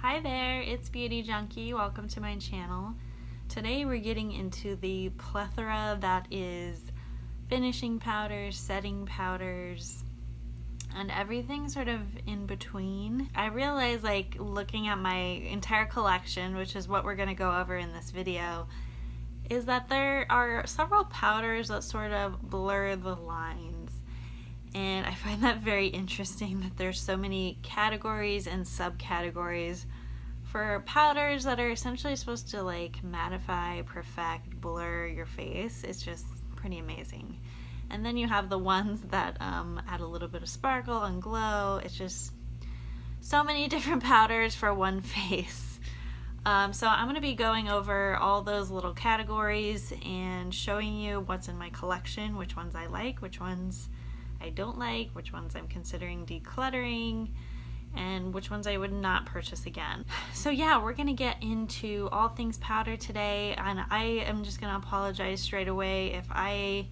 Hi there, it's Beauty Junkie. Welcome to my channel. Today we're getting into the plethora that is finishing powders, setting powders, and everything sort of in between. I realized, like, looking at my entire collection, which is what we're going to go over in this video, is that there are several powders that sort of blur the lines. And I find that very interesting that there's so many categories and subcategories for powders that are essentially supposed to like mattify, perfect, blur your face. It's just pretty amazing. And then you have the ones that add a little bit of sparkle and glow. It's just so many different powders for one face. So I'm going to be going over all those little categories and showing you what's in my collection, which ones I like, which ones I don't like, which ones I'm considering decluttering, and which ones I would not purchase again. So yeah, we're gonna get into all things powder today, and I am just gonna apologize straight away if I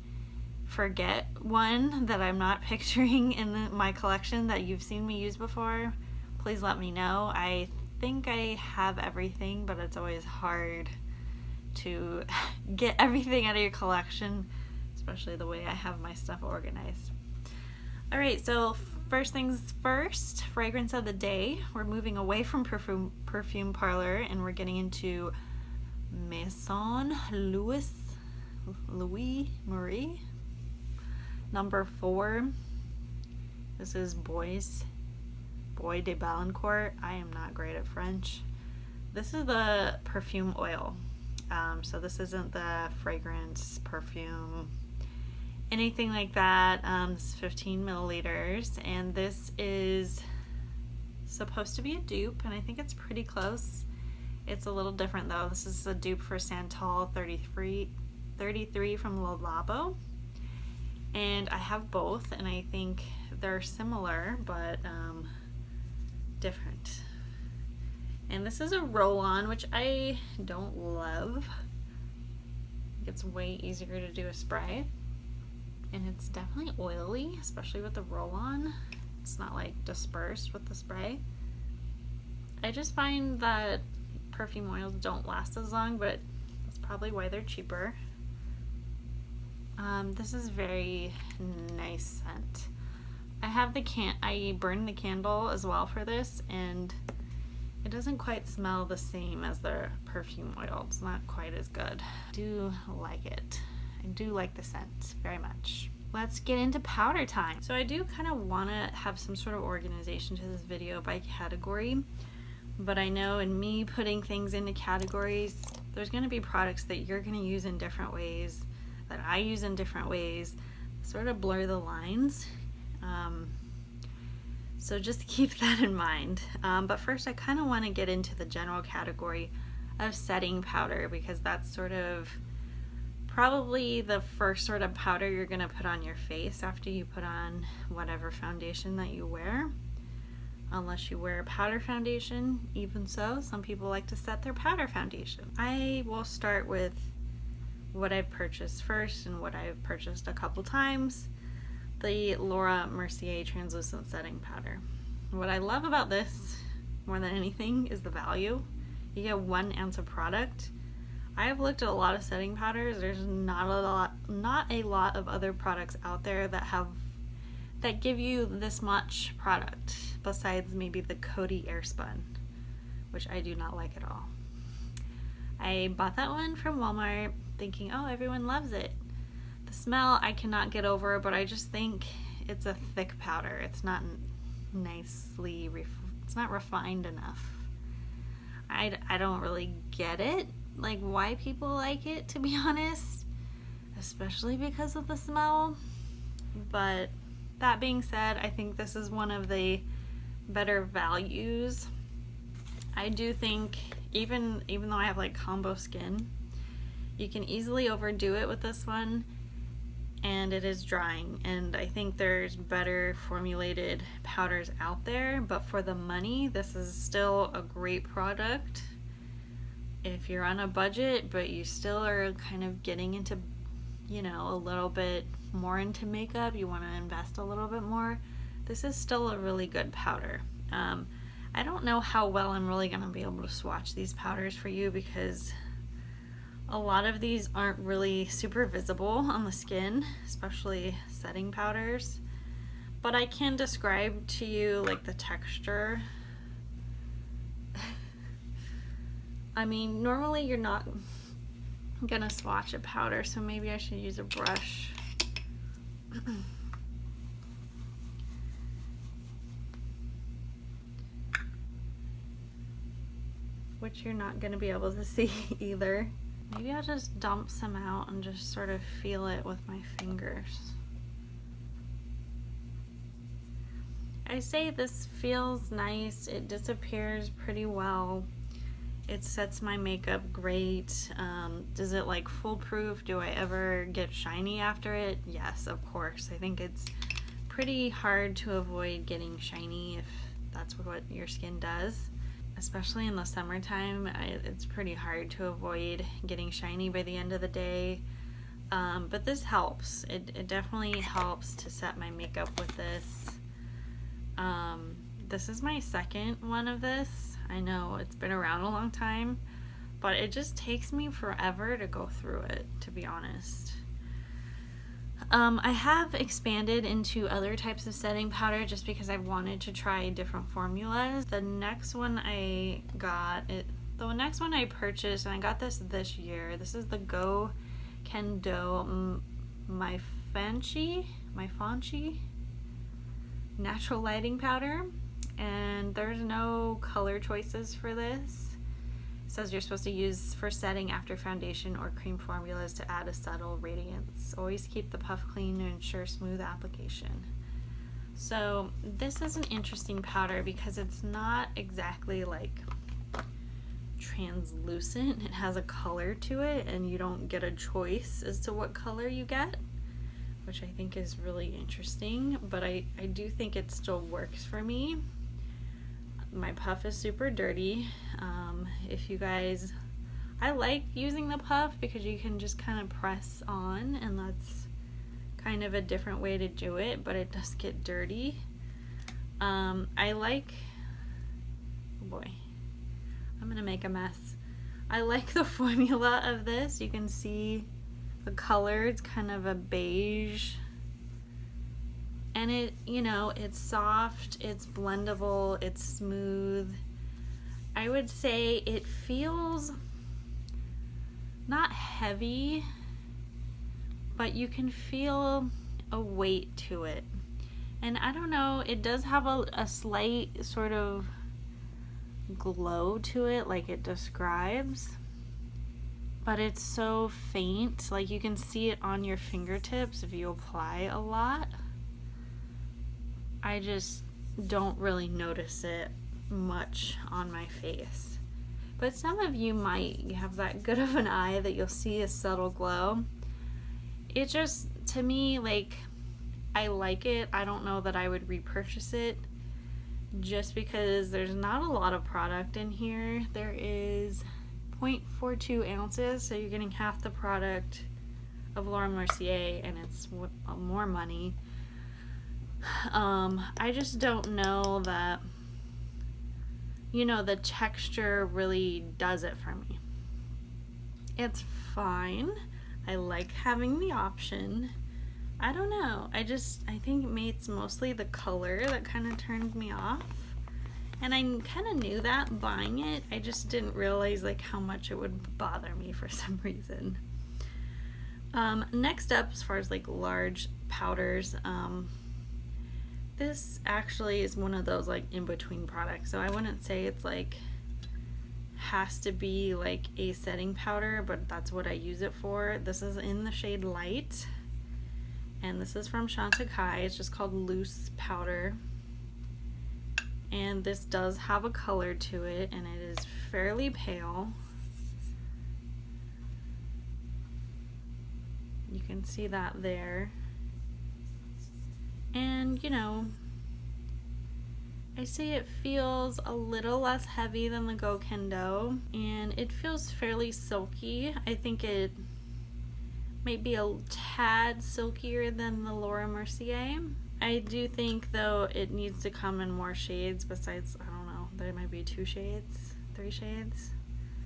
forget one that I'm not picturing in my collection that you've seen me use before. Please let me know. I think I have everything, but it's always hard to get everything out of your collection, especially the way I have my stuff organized. Alright, so first things first, fragrance of the day. We're moving away from perfume parlor and we're getting into Maison Louis Marie, number 4. This is Bois de Balancourt. I am not great at French. This is the perfume oil. So this isn't the fragrance, perfume, anything like that. This is 15 milliliters, and this is supposed to be a dupe, and I think it's pretty close. It's a little different though. This is a dupe for Santal 33 from Le Labo, and I have both, and I think they're similar but different. And this is a roll-on, which I don't love. It's way easier to do a spray. And it's definitely oily, especially with the roll-on. It's not like dispersed with the spray. I just find that perfume oils don't last as long, but that's probably why they're cheaper. This is very nice scent. I burned the candle as well for this, and it doesn't quite smell the same as the perfume oil. It's not quite as good. I do like it. I do like the scent very much. Let's get into powder time. So I do kind of want to have some sort of organization to this video by category, but I know in me putting things into categories, there's going to be products that you're going to use in different ways, that I use in different ways, sort of blur the lines. So just keep that in mind. But first I kind of want to get into the general category of setting powder, because that's sort of probably the first sort of powder you're going to put on your face after you put on whatever foundation that you wear, unless you wear powder foundation. Even so, some people like to set their powder foundation. I will start with what I've purchased first and what I've purchased a couple times, the Laura Mercier Translucent Setting Powder. What I love about this more than anything is the value. You get 1 ounce of product. I have looked at a lot of setting powders. There's not a lot of other products out there that give you this much product, besides maybe the Coty Airspun, which I do not like at all. I bought that one from Walmart thinking, oh, everyone loves it. The smell I cannot get over, but I just think it's a thick powder. It's not it's not refined enough. I don't really get it, like why people like it, to be honest, especially because of the smell. But that being said, I think this is one of the better values. I do think even though I have like combo skin, you can easily overdo it with this one, and it is drying, and I think there's better formulated powders out there, but for the money, this is still a great product. If you're on a budget but you still are kind of getting into, you know, a little bit more into makeup, you want to invest a little bit more, this is still a really good powder. I don't know how well I'm really going to be able to swatch these powders for you because a lot of these aren't really super visible on the skin, especially setting powders. But I can describe to you like the texture. I mean, normally you're not gonna swatch a powder, so maybe I should use a brush. Which you're not gonna be able to see either. Maybe I'll just dump some out and just sort of feel it with my fingers. I say this feels nice. It disappears pretty well. It sets my makeup great. Does it like foolproof? Do I ever get shiny after it? Yes, of course. I think it's pretty hard to avoid getting shiny if that's what your skin does. Especially in the summertime, it's pretty hard to avoid getting shiny by the end of the day. But this helps. It definitely helps to set my makeup with this. This is my second one of this. I know it's been around a long time, but it just takes me forever to go through it, to be honest. I have expanded into other types of setting powder just because I've wanted to try different formulas. The next one I purchased, and I got this year. This is the Koh Gen Do Maifanshi natural lighting powder, and there's no color choices for this. It says you're supposed to use for setting after foundation or cream formulas to add a subtle radiance. Always keep the puff clean to ensure smooth application. So this is an interesting powder because it's not exactly like translucent. It has a color to it and you don't get a choice as to what color you get, which I think is really interesting, but I do think it still works for me. My puff is super dirty. If you guys, I like using the puff because you can just kind of press on, and that's kind of a different way to do it, but it does get dirty. I like, oh boy, I'm gonna make a mess. I like the formula of this. You can see the color, it's kind of a beige, and it, you know, it's soft, it's blendable, it's smooth. I would say it feels not heavy, but you can feel a weight to it. And I don't know, it does have a slight sort of glow to it, like it describes, but it's so faint, like you can see it on your fingertips if you apply a lot. I just don't really notice it much on my face. But some of you might have that good of an eye that you'll see a subtle glow. It just, to me, like, I like it. I don't know that I would repurchase it just because there's not a lot of product in here. There is 0.42 ounces, so you're getting half the product of Laura Mercier, and it's more money. I just don't know that, you know, the texture really does it for me. It's fine. I like having the option. I don't know. I think it's mostly the color that kind of turned me off. And I kind of knew that buying it. I just didn't realize like how much it would bother me for some reason. Next up, as far as like large powders, this actually is one of those like in-between products. So I wouldn't say it's like has to be like a setting powder, but that's what I use it for. This is in the shade Light, and this is from Chantakai. It's just called Loose Powder, and this does have a color to it, and it is fairly pale. You can see that there. And, you know, I say it feels a little less heavy than the Koh Gen Do, and it feels fairly silky. I think it might be a tad silkier than the Laura Mercier. I do think, though, it needs to come in more shades besides, I don't know, there might be 2 shades, 3 shades.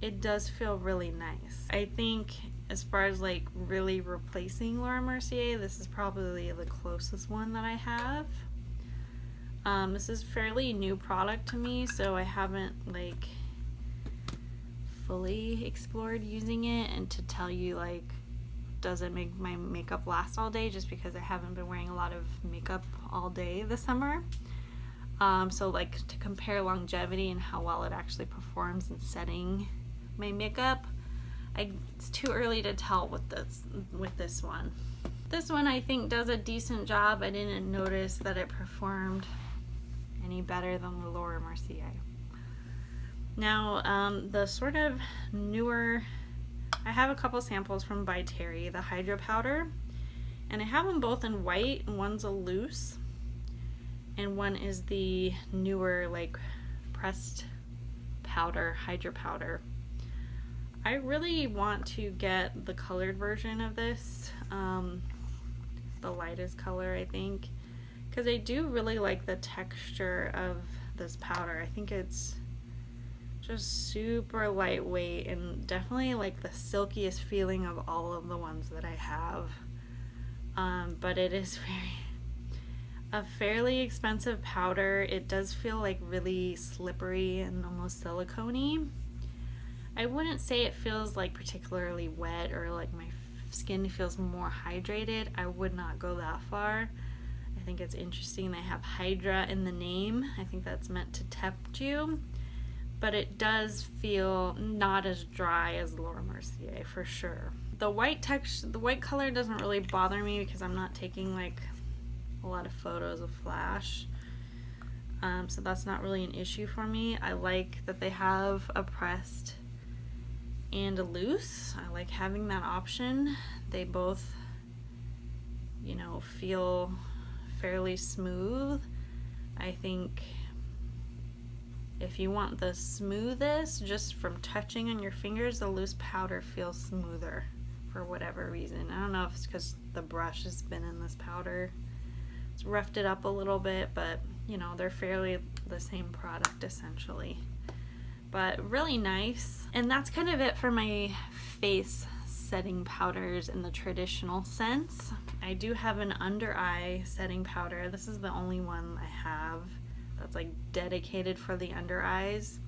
It does feel really nice. I think as far as like really replacing Laura Mercier, this is probably the closest one that I have. This is fairly new product to me, so I haven't like fully explored using it, and to tell you like does it make my makeup last all day, just because I haven't been wearing a lot of makeup all day this summer. So like to compare longevity and how well it actually performs in setting my makeup, it's too early to tell with this one. This one I think does a decent job. I didn't notice that it performed any better than the Laura Mercier. Now the sort of newer, I have a couple samples from by Terry, the Hydra Powder, and I have them both in white, and one's a loose and one is the newer like pressed powder, Hydra Powder. I really want to get the colored version of this, the lightest color I think, because I do really like the texture of this powder. I think it's just super lightweight and definitely like the silkiest feeling of all of the ones that I have. But it is a fairly expensive powder. It does feel like really slippery and almost silicone-y. I wouldn't say it feels like particularly wet or like my skin feels more hydrated. I would not go that far. I think it's interesting they have Hydra in the name. I think that's meant to tempt you, but it does feel not as dry as Laura Mercier for sure. The white color doesn't really bother me because I'm not taking like a lot of photos of flash, so that's not really an issue for me. I like that they have a pressed and a loose. I like having that option. They both, you know, feel fairly smooth. I think if you want the smoothest, just from touching on your fingers, the loose powder feels smoother for whatever reason. I don't know if it's because the brush has been in this powder. It's roughed it up a little bit, but you know, they're fairly the same product essentially. But really nice. And that's kind of it for my face setting powders in the traditional sense. I do have an under eye setting powder. This is the only one I have that's like dedicated for the under eyes.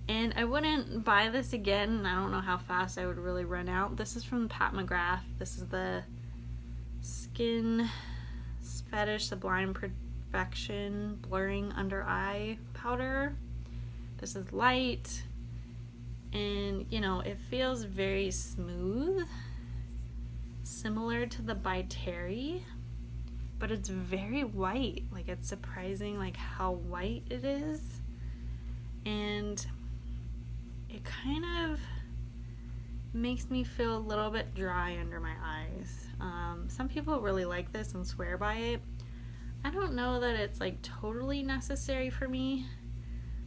And I wouldn't buy this again. I don't know how fast I would really run out. This is from Mcgrath. This is the Skin Fetish Sublime Perfection Blurring Under Eye Powder. This is light, and you know, it feels very smooth, similar to the by Terry, but it's very white. Like, it's surprising like how white it is, and it kind of makes me feel a little bit dry under my eyes. Some people really like this and swear by it. I don't know that it's like totally necessary for me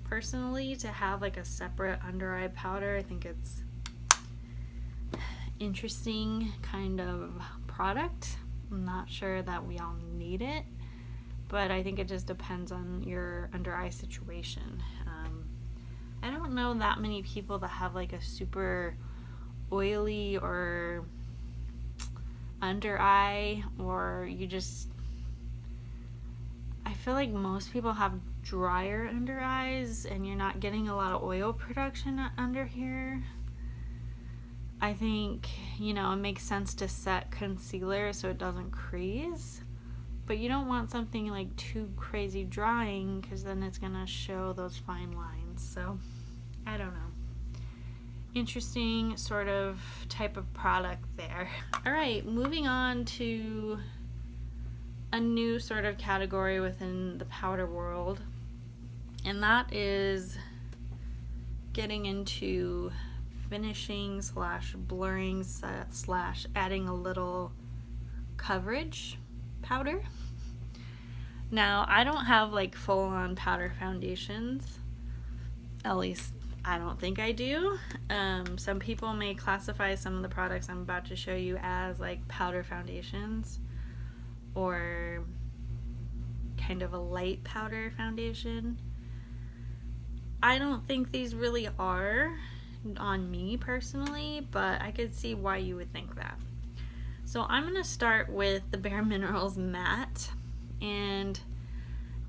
personally to have like a separate under eye powder. I think it's interesting kind of product. I'm not sure that we all need it, but I think it just depends on your under eye situation. I don't know that many people that have like a super oily or under eye, or you just, I feel like most people have drier under eyes and you're not getting a lot of oil production under here. I think, you know, it makes sense to set concealer so it doesn't crease, but you don't want something like too crazy drying because then it's gonna show those fine lines. So I don't know. Interesting sort of type of product there. All right, moving on to a new sort of category within the powder world, and that is getting into finishing slash blurring slash adding a little coverage powder. Now, I don't have like full-on powder foundations, at least I don't think I do. Some people may classify some of the products I'm about to show you as like powder foundations, or kind of a light powder foundation. I don't think these really are on me personally, but I could see why you would think that. So I'm going to start with the Bareminerals Matte, and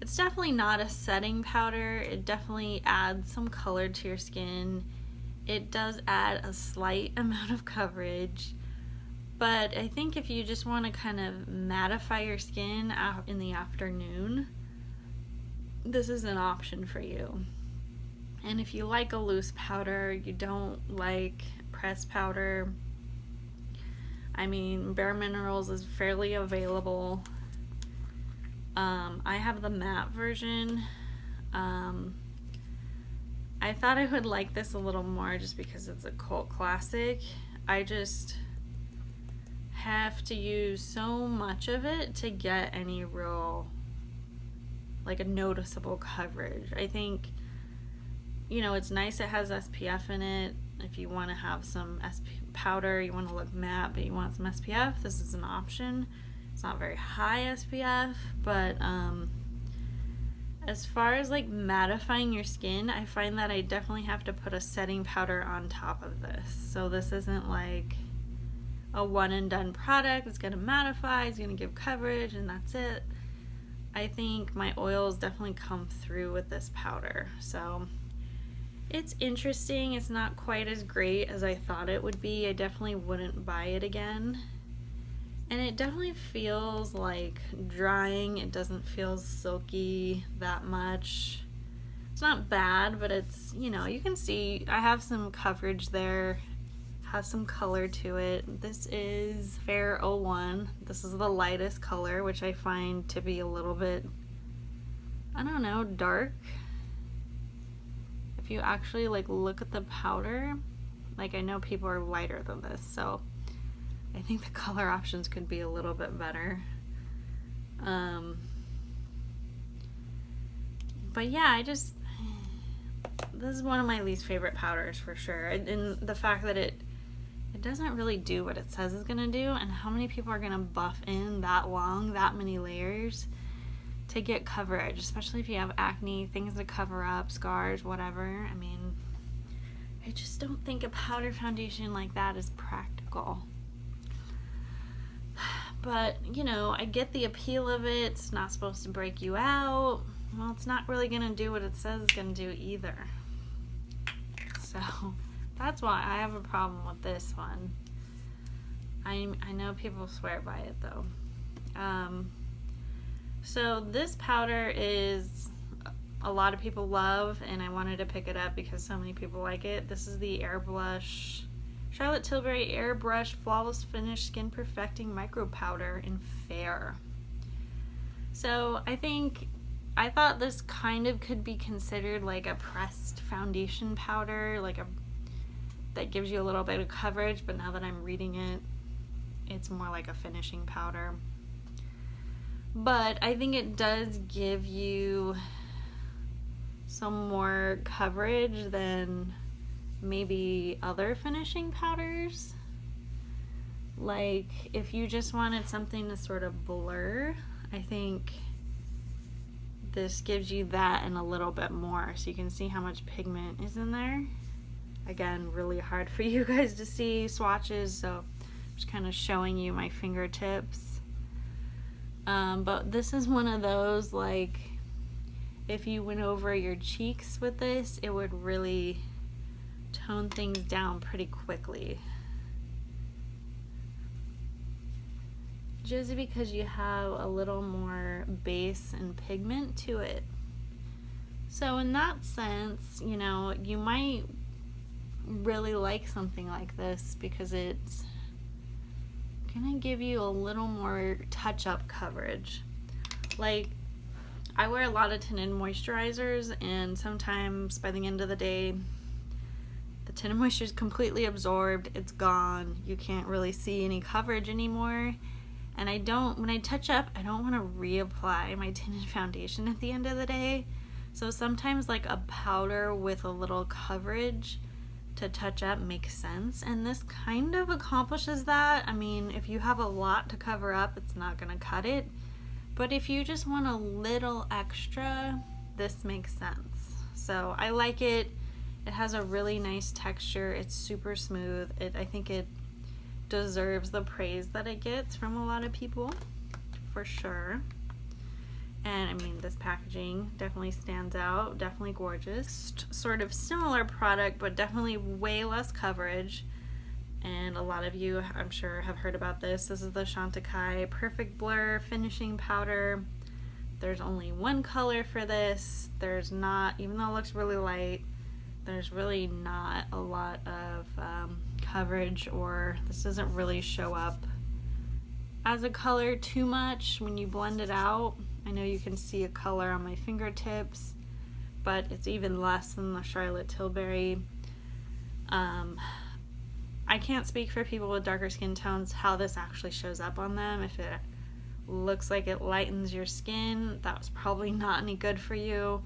it's definitely not a setting powder. It definitely adds some color to your skin. It does add a slight amount of coverage, but I think if you just want to kind of mattify your skin out in the afternoon, this is an option for you. And if you like a loose powder, you don't like pressed powder, I mean, Bareminerals is fairly available. I have the matte version. I thought I would like this a little more just because it's a cult classic. I just have to use so much of it to get any real, like, a noticeable coverage. I think, you know, it's nice it has SPF in it. If you want to have some powder, you want to look matte, but you want some SPF, this is an option. It's not very high SPF, but as far as like mattifying your skin, I find that I definitely have to put a setting powder on top of this. So this isn't like a one and done product. It's gonna mattify, it's gonna give coverage, and that's it. I think my oils definitely come through with this powder. So it's interesting. It's not quite as great as I thought it would be. I definitely wouldn't buy it again. And it definitely feels like drying. It doesn't feel silky that much. It's not bad, but it's, you know, you can see I have some coverage there. Has some color to it. This is Fair 01. This is the lightest color, which I find to be a little bit, I don't know, dark. If you actually like look at the powder, like I know people are lighter than this, so I think the color options could be a little bit better. But yeah, this is one of my least favorite powders for sure. And the fact that it doesn't really do what it says it's gonna do, and how many people are gonna buff in that long, that many layers to get coverage, especially if you have acne, things to cover up, scars, whatever. I mean, I just don't think a powder foundation like that is practical. But, you know, I get the appeal of it. It's not supposed to break you out. Well, it's not really gonna do what it says it's gonna do either. So that's why I have a problem with this one. I know people swear by it though. So this powder is a lot of people love, and I wanted to pick it up because so many people like it. This is the Airbrush Charlotte Tilbury Airbrush Flawless Finish Skin Perfecting Micro Powder in Fair. So I thought this kind of could be considered like a pressed foundation powder, like that gives you a little bit of coverage, but now that I'm reading it, it's more like a finishing powder. But I think it does give you some more coverage than maybe other finishing powders. Like if you just wanted something to sort of blur, I think this gives you that and a little bit more, so you can see how much pigment is in there. Again, really hard for you guys to see swatches, so I'm just kind of showing you my fingertips. But this is one of those, like, if you went over your cheeks with this, it would really tone things down pretty quickly. Just because you have a little more base and pigment to it. So in that sense, you know, you might really like something like this because it's gonna give you a little more touch-up coverage. Like, I wear a lot of tinted moisturizers, and sometimes by the end of the day the tinted moisture is completely absorbed, it's gone, you can't really see any coverage anymore. And when I touch up, I don't want to reapply my tinted foundation at the end of the day. So sometimes like a powder with a little coverage to touch up makes sense, and this kind of accomplishes that. I mean, if you have a lot to cover up, it's not gonna cut it, but if you just want a little extra, this makes sense. So I like it. It has a really nice texture. It's super smooth. I think it deserves the praise that it gets from a lot of people, for sure. And I mean, this packaging definitely stands out, definitely gorgeous. Sort of similar product, but definitely way less coverage. And a lot of you, I'm sure, have heard about this. This is the Chantakai Perfect Blur Finishing Powder. There's only one color for this. There's not, even though it looks really light, there's really not a lot of coverage, or this doesn't really show up as a color too much when you blend it out. I know you can see a color on my fingertips, but it's even less than the Charlotte Tilbury. I can't speak for people with darker skin tones how this actually shows up on them. If it looks like it lightens your skin, that was probably not any good for you.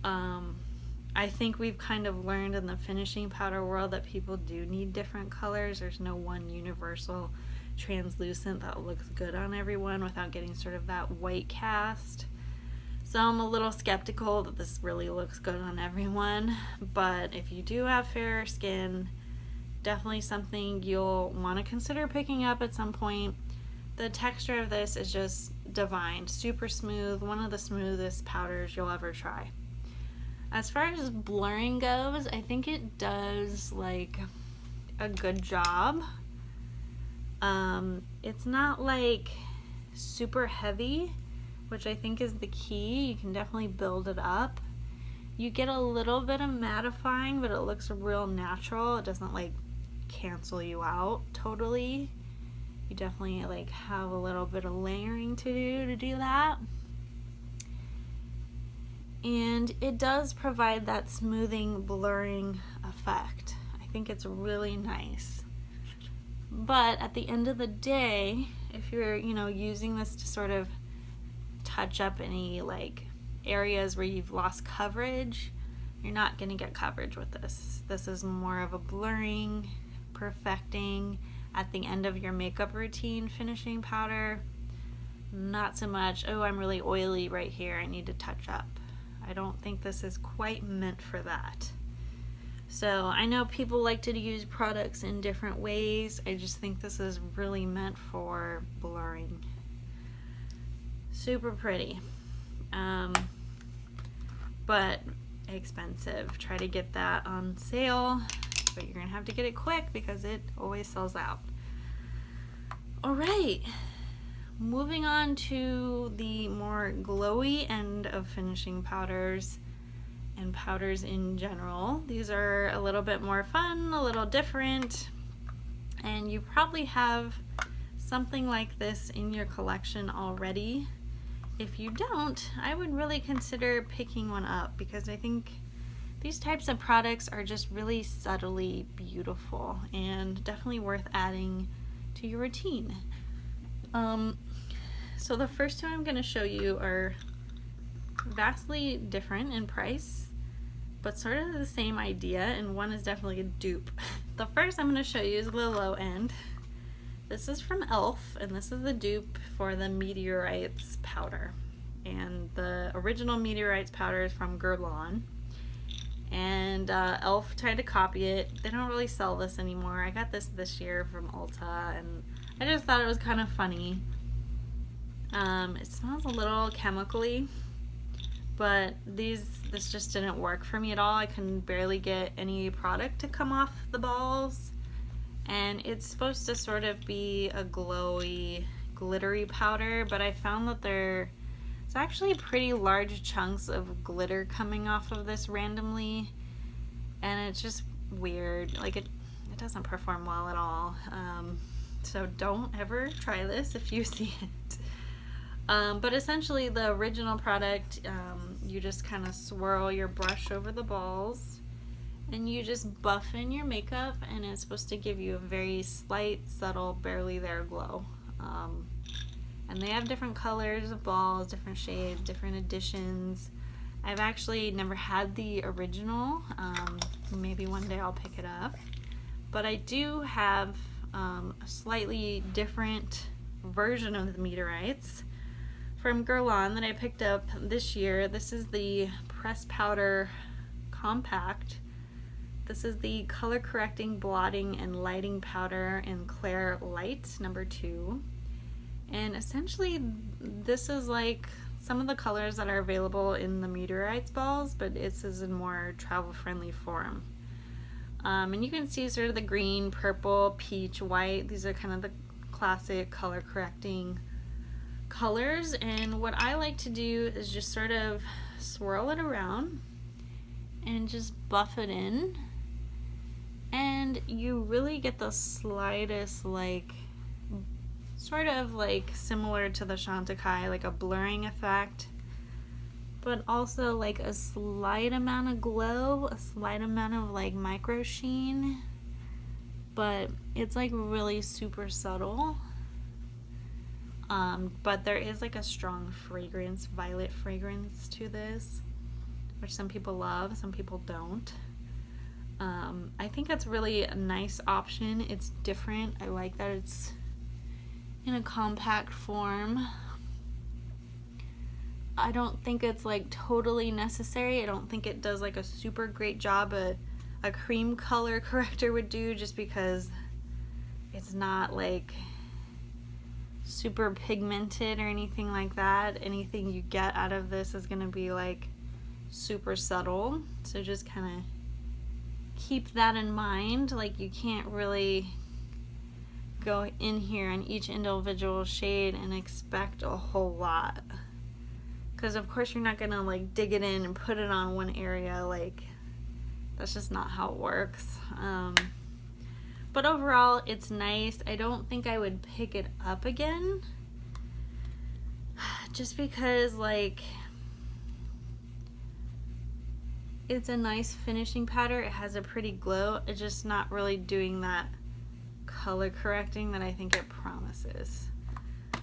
I think we've kind of learned in the finishing powder world that people do need different colors. There's no one universal translucent that looks good on everyone without getting sort of that white cast. So I'm a little skeptical that this really looks good on everyone, but if you do have fairer skin, definitely something you'll want to consider picking up at some point. The texture of this is just divine, super smooth, one of the smoothest powders you'll ever try. As far as blurring goes, I think it does like a good job. It's not like super heavy, which I think is the key. You can definitely build it up. You get a little bit of mattifying, but it looks real natural. It doesn't like cancel you out totally. You definitely like have a little bit of layering to do that. And it does provide that smoothing, blurring effect. I think it's really nice. But at the end of the day, if you're, using this to sort of touch up any like areas where you've lost coverage, you're not going to get coverage with this. This is more of a blurring, perfecting at the end of your makeup routine finishing powder. Not so much, oh, I'm really oily right here, I need to touch up. I don't think this is quite meant for that. So I know people like to use products in different ways. I just think this is really meant for blurring. Super pretty, but expensive. Try to get that on sale, but you're gonna have to get it quick because it always sells out. All right, moving on to the more glowy end of finishing powders and powders in general. These are a little bit more fun, a little different, and you probably have something like this in your collection already. If you don't, I would really consider picking one up because I think these types of products are just really subtly beautiful and definitely worth adding to your routine. So the first two I'm going to show you are vastly different in price, but sort of the same idea, and one is definitely a dupe. The first I'm going to show you is the low end. This is from e.l.f. and this is the dupe for the Meteorites Powder. And the original Meteorites Powder is from Guerlain. And e.l.f. tried to copy it. They don't really sell this anymore. I got this year from Ulta, and I just thought it was kind of funny. It smells a little chemically, but this just didn't work for me at all. I couldn't barely get any product to come off the balls, and it's supposed to sort of be a glowy, glittery powder, but I found that there's actually pretty large chunks of glitter coming off of this randomly, and it's just weird. Like it doesn't perform well at all. So don't ever try this if you see it. But essentially the original product, you just kind of swirl your brush over the balls and you just buff in your makeup, and it's supposed to give you a very slight, subtle, barely there glow. And they have different colors of balls, different shades, different additions. I've actually never had the original. Maybe one day I'll pick it up. But I do have a slightly different version of the Meteorites from Guerlain that I picked up this year. This is the pressed powder compact. This is the color correcting, blotting, and lighting powder in Clair Light number 2. And essentially this is like some of the colors that are available in the Meteorites balls, but this is in more travel friendly form. And you can see sort of the green, purple, peach, white. These are kind of the classic color correcting colors. And what I like to do is just sort of swirl it around and just buff it in. And you really get the slightest, like, sort of like similar to the Chantakai, like a blurring effect, but also like a slight amount of glow, a slight amount of like micro sheen, but it's like really super subtle. But there is like a strong fragrance, violet fragrance to this, which some people love, some people don't. I think it's really a nice option. It's different. I like that it's in a compact form. I don't think it's like totally necessary. I don't think it does like a super great job a cream color corrector would do, just because it's not like super pigmented or anything like that. Anything you get out of this is gonna be like super subtle. So just kind of keep that in mind. Like, you can't really go in here on each individual shade and expect a whole lot, because of course you're not gonna like dig it in and put it on one area. Like, that's just not how it works. But overall it's nice. I don't think I would pick it up again, just because like it's a nice finishing powder. It has a pretty glow. It's just not really doing that color correcting that I think it promises.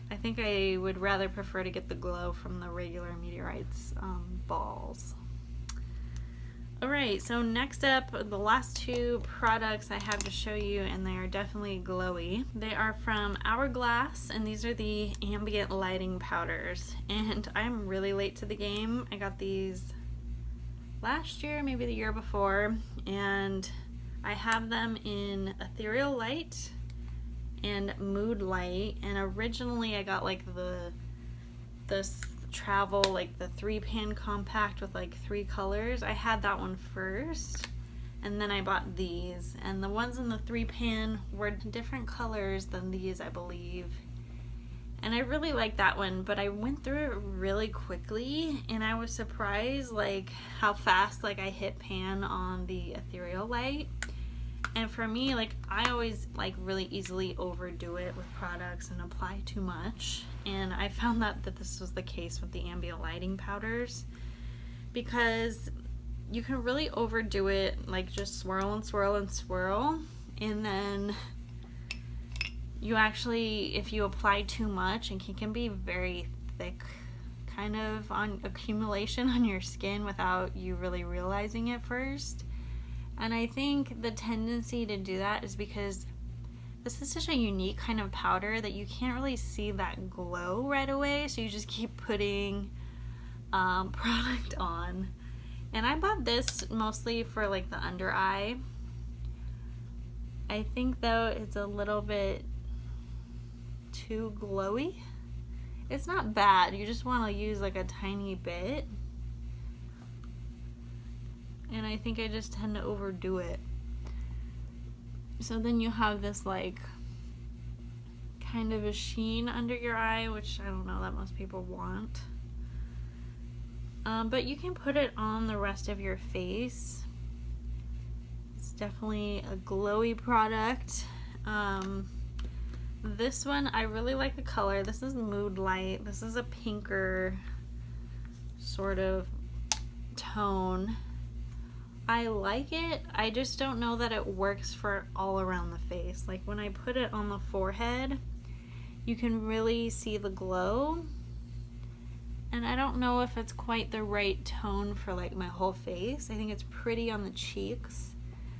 I think I would rather prefer to get the glow from the regular Meteorites balls. Alright, so next up, the last 2 products I have to show you, and they are definitely glowy. They are from Hourlass, and these are the Ambient lighting powders. And I'm really late to the game. I got these last year, maybe the year before, and I have them in Ethereal Light and Mood Light. And originally I got like this travel, like the 3-pan compact with like 3 colors. I had that one first, and then I bought these, and the ones in the 3-pan were different colors than these, I believe. And I really like that one, but I went through it really quickly, and I was surprised like how fast like I hit pan on the Ethereal Light. And for me, like, I always like really easily overdo it with products and apply too much. And I found that this was the case with the Ambient lighting powders, because you can really overdo it, like just swirl and swirl and swirl, and then you actually, if you apply too much, and it can be very thick kind of on accumulation on your skin without you really realizing it first. And I think the tendency to do that is because this is such a unique kind of powder that you can't really see that glow right away, so you just keep putting product on. And I bought this mostly for like the under eye. I think though it's a little bit too glowy. It's not bad, you just want to use like a tiny bit. And I think I just tend to overdo it. So then you have this like kind of a sheen under your eye, which I don't know that most people want. But you can put it on the rest of your face. It's definitely a glowy product. This one, I really like the color. This is Mood Light. This is a pinker sort of tone. I like it. I just don't know that it works for all around the face. Like when I put it on the forehead, you can really see the glow. And I don't know if it's quite the right tone for like my whole face. I think it's pretty on the cheeks,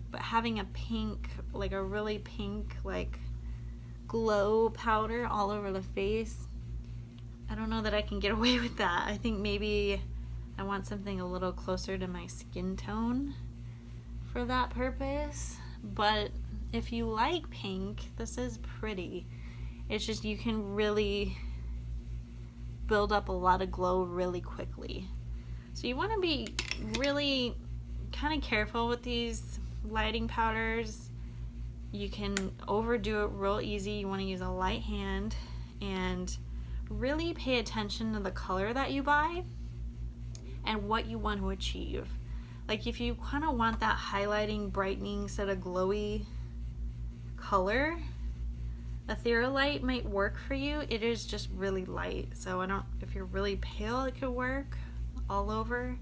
but having a pink, like a really pink, like glow powder all over the face, I don't know that I can get away with that. I think maybe I want something a little closer to my skin tone for that purpose. But if you like pink, this is pretty. It's just you can really build up a lot of glow really quickly. So you want to be really kind of careful with these lighting powders. You can overdo it real easy. You want to use a light hand and really pay attention to the color that you buy and what you want to achieve. Like if you kind of want that highlighting, brightening, sort of glowy color, ethereal light might work for you. It is just really light, so if you're really pale, it could work all over.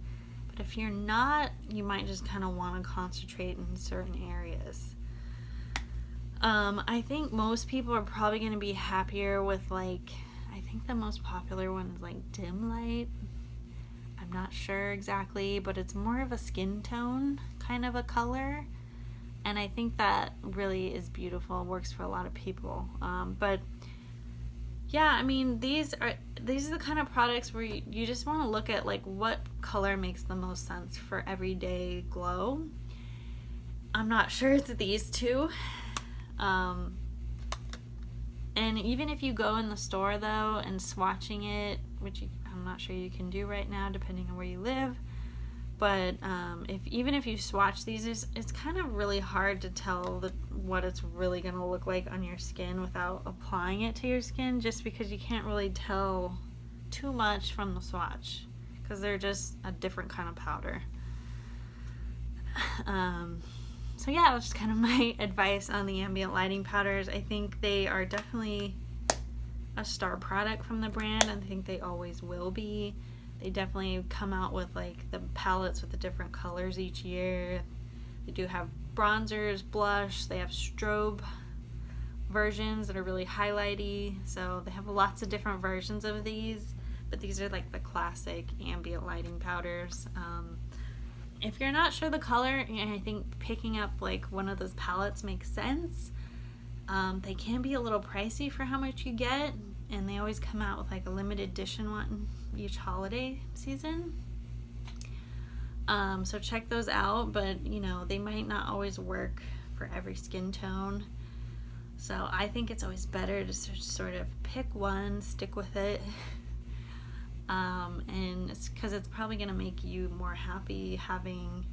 But if you're not, you might just kind of want to concentrate in certain areas. I think most people are probably going to be happier with, like, I think the most popular one is like dim light. I'm not sure exactly, but it's more of a skin tone kind of a color. And I think that really is beautiful, works for a lot of people. But yeah, I mean, these are the kind of products where you just want to look at like what color makes the most sense for everyday glow. I'm not sure it's these two. And even if you go in the store though and swatching it, which I'm not sure you can do right now depending on where you live, but even if you swatch these, it's kind of really hard to tell what it's really going to look like on your skin without applying it to your skin, just because you can't really tell too much from the swatch because they're just a different kind of powder. So yeah, that's just kind of my advice on the ambient lighting powders. I think they are definitely a star product from the brand, and I think they always will be. They definitely come out with like the palettes with the different colors each year. They do have bronzers, blush, they have strobe versions that are really highlighty. So they have lots of different versions of these, but these are like the classic ambient lighting powders. If you're not sure the color, I think picking up like one of those palettes makes sense. They can be a little pricey for how much you get, and they always come out with like a limited edition one each holiday season. So check those out, but you know, they might not always work for every skin tone. So I think it's always better to sort of pick one, stick with it. And it's because it's probably going to make you more happy having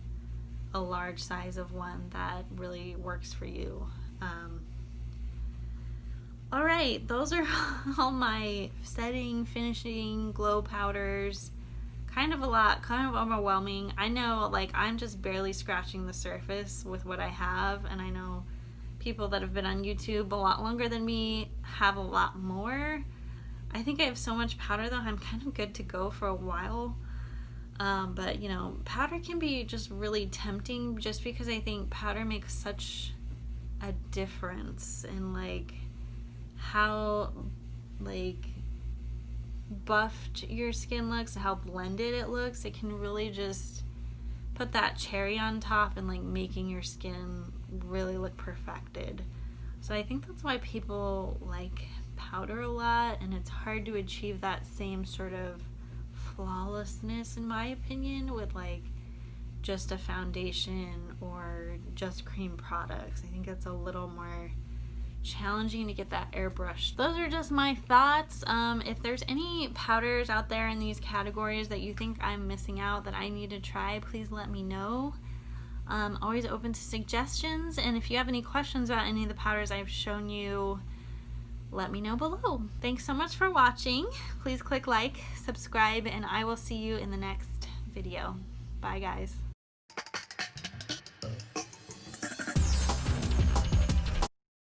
a large size of one that really works for you. Alright, those are all my setting, finishing, glow powders. Kind of a lot, kind of overwhelming. I know, like, I'm just barely scratching the surface with what I have, and I know people that have been on YouTube a lot longer than me have a lot more. I think I have so much powder though, I'm kind of good to go for a while. But you know, powder can be just really tempting just because I think powder makes such a difference in like how like buffed your skin looks, how blended it looks. It can really just put that cherry on top and like making your skin really look perfected. So I think that's why people like powder a lot, and it's hard to achieve that same sort of flawlessness in my opinion with like just a foundation or just cream products. I think it's a little more challenging to get that airbrush. Those are just my thoughts. If there's any powders out there in these categories that you think I'm missing out that I need to try, please let me know. Always open to suggestions, and if you have any questions about any of the powders I've shown you, let me know below. Thanks so much for watching. Please click like, subscribe, and I will see you in the next video. Bye guys.